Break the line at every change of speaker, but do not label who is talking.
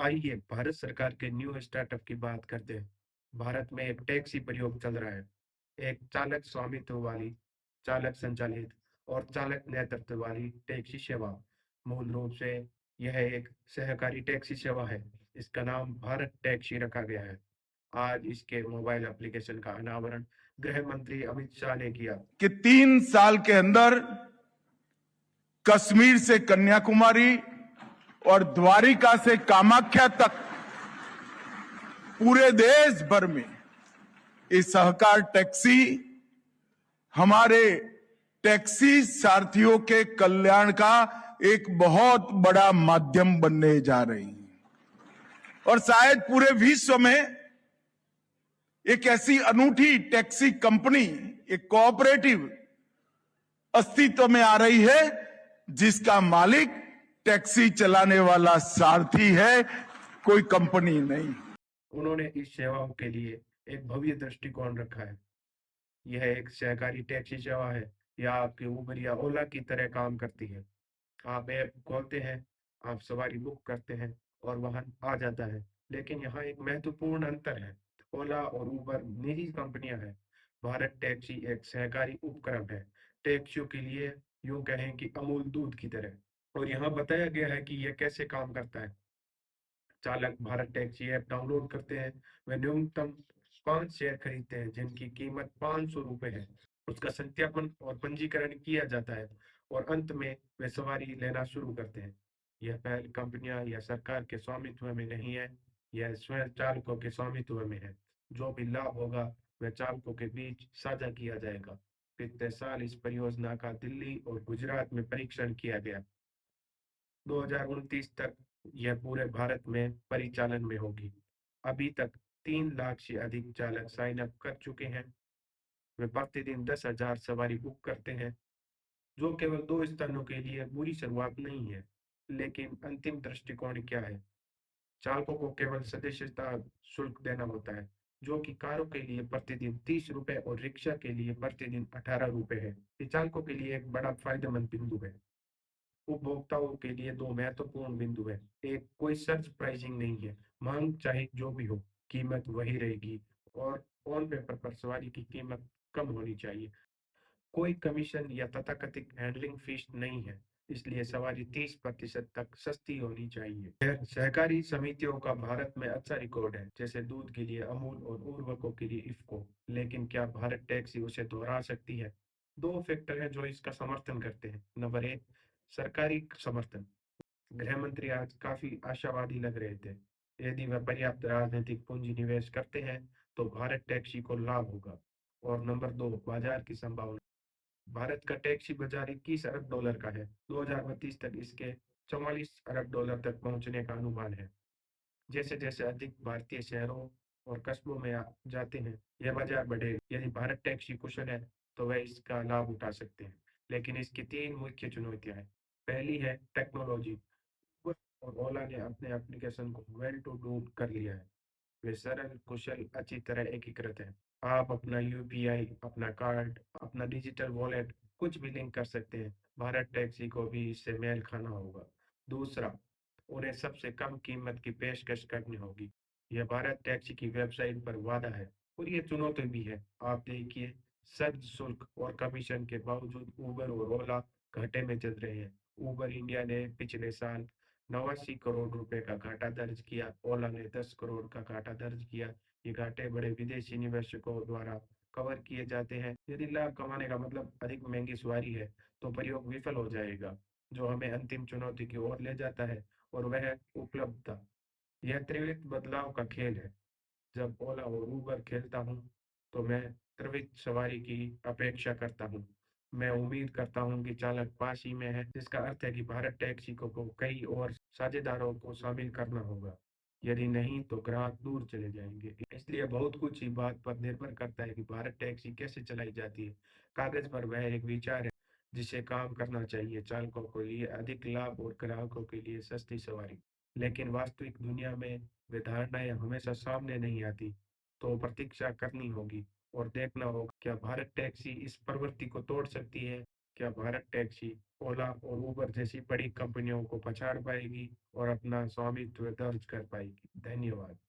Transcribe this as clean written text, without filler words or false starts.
आइए भारत सरकार के न्यू स्टार्टअप की बात करते हैं। भारत में एक टैक्सी प्रयोग चल रहा है। एक चालक स्वामित्व वाली, चालक संचालित और चालक नेतृत्व वाली टैक्सी सेवा। मूल रूप से यह एक सहकारी टैक्सी सेवा है। इसका नाम भारत टैक्सी रखा गया है। आज इसके मोबाइल एप्लीकेशन का अनावरण गृह मंत्री अमित शाह ने किया।
कि 3 साल के अंदर कश्मीर से कन्याकुमारी और द्वारिका से कामाख्या तक पूरे देश भर में ये सहकार टैक्सी हमारे टैक्सी सारथियों के कल्याण का एक बहुत बड़ा माध्यम बनने जा रही है। और शायद पूरे विश्व में एक ऐसी अनूठी टैक्सी कंपनी, एक कोऑपरेटिव अस्तित्व में आ रही है जिसका मालिक टैक्सी चलाने वाला सारथी है, कोई कंपनी नहीं।
उन्होंने इस सेवाओं के लिए एक भव्य दृष्टिकोण रखा है। यह एक सहकारी टैक्सी सेवा है। यह आपके उबर या ओला की तरह काम करती है। आप ऐप खोलते हैं, आप सवारी बुक करते हैं और वाहन आ जाता है। लेकिन यहाँ एक महत्वपूर्ण अंतर है। ओला और उबर निजी कंपनियां हैं। भारत टैक्सी एक सहकारी उपक्रम है। टैक्सियों के लिए यूं कहें कि अमूल दूध की तरह। और यहाँ बताया गया है कि यह कैसे काम करता है। चालक भारत टैक्सी ऐप डाउनलोड करते हैं। वे न्यूनतम 5 शेयर खरीदते हैं जिनकी कीमत 500 रुपये है। उसका सत्यापन और पंजीकरण किया जाता है और अंत में वे सवारी लेना शुरू करते हैं। यह पहल कंपनियां या सरकार के स्वामित्व में नहीं है। यह स्वयं चालकों के स्वामित्व में है। जो भी लाभ होगा वह चालकों के बीच साझा किया जाएगा। पिछले साल इस परियोजना का दिल्ली और गुजरात में परीक्षण किया गया। 2029 तक यह पूरे भारत में परिचालन में होगी। अभी तक 3 लाख से अधिक चालक साइन अप कर चुके हैं। वे प्रतिदिन 10,000 सवारी बुक करते हैं, जो केवल 2 स्थानों के लिए बुरी शुरुआत नहीं है। लेकिन अंतिम दृष्टिकोण क्या है? चालकों को केवल सदस्यता शुल्क देना होता है, जो कि कारों के लिए प्रतिदिन 30 रुपए और रिक्शा के लिए प्रतिदिन 18 रुपए है। ये चालकों के लिए एक बड़ा फायदेमंद बिंदु है। उपभोक्ताओं के लिए दो महत्वपूर्ण बिंदु है। एक, कोई सर्च प्राइसिंग नहीं है। मांग चाहे जो भी हो, कीमत वही रहेगी। और ऑन पेपर पर सवारी की कीमत कम होनी चाहिए। कोई कमीशन या तथाकथित हैंडलिंग फीस नहीं है। इसलिए सवारी 30% तक सस्ती होनी चाहिए। सहकारी समितियों का भारत में अच्छा रिकॉर्ड है, जैसे दूध के लिए अमूल और उर्वरकों के लिए इफ्को। लेकिन क्या भारत टैक्सी उसे दोहरा सकती है? दो फैक्टर हैं जो इसका समर्थन करते हैं। नंबर एक, सरकारी समर्थन। गृह मंत्री आज काफी आशावादी लग रहे थे। यदि वह पर्याप्त राजनीतिक पूंजी निवेश करते हैं तो भारत टैक्सी को लाभ होगा। और नंबर दो, बाजार की संभावना। भारत का टैक्सी बाजार $21 अरब का है। 2032 तक इसके $44 अरब तक पहुंचने का अनुमान है। जैसे जैसे अधिक भारतीय शहरों और कस्बों में जाते हैं, यह बाजार बढ़ेगा। यदि भारत टैक्सी कुशल है तो वह इसका लाभ उठा सकते हैं। लेकिन इसकी तीन मुख्य चुनौतियां हैं। पहली है टेक्नोलॉजी। उबर और ओला ने अपने एप्लीकेशन को वेल टू डू कर लिया है। वे सरल, कुशल, अच्छी तरह एकीकृत है। आप अपना यूपीआई, अपना कार्ड, अपना डिजिटल वॉलेट कुछ भी लिंक कर सकते हैं। भारत टैक्सी को भी इससे मेल खाना होगा। दूसरा, उन्हें सबसे कम कीमत की पेशकश करनी होगी। यह भारत टैक्सी की वेबसाइट पर वादा है और ये चुनौती भी है। आप देखिए, सर्च शुल्क और कमीशन के बावजूद उबर और ओला घाटे में चल रहे हैं। उबर इंडिया ने पिछले साल 89 करोड़ रुपए का घाटा दर्ज किया। ओला ने 10 करोड़ का घाटा दर्ज किया। ये घाटे बड़े विदेशी निवेशकों द्वारा कवर किए जाते हैं। यदि लाभ कमाने का मतलब अधिक महंगी सवारी है तो प्रयोग विफल हो जाएगा, जो हमें अंतिम चुनौती की ओर ले जाता है और वह उपलब्धता। यह त्रिवृत्त बदलाव का खेल है। जब ओला और उबर खेलता हूँ तो मैं त्वरित सवारी की अपेक्षा करता हूँ। मैं उम्मीद करता हूँ कि चालक पास ही में है, जिसका अर्थ है कि भारत टैक्सी को कई और साझेदारों को शामिल करना होगा। यदि नहीं तो ग्राहक दूर चले जाएंगे। इसलिए बहुत कुछ ही बात पर निर्भर करता है कि भारत टैक्सी कैसे चलाई जाती है। कागज पर वह एक विचार है जिसे काम करना चाहिए। चालकों के लिए अधिक लाभ और ग्राहकों के लिए सस्ती सवारी। लेकिन वास्तविक दुनिया में वे धारणाएं हमेशा सामने नहीं आती। तो प्रतीक्षा करनी होगी और देखना होगा क्या भारत टैक्सी इस प्रवृत्ति को तोड़ सकती है क्या भारत टैक्सी, ओला और उबर जैसी बड़ी कंपनियों को पछाड़ पाएगी और अपना स्वामित्व दर्ज कर पाएगी? धन्यवाद।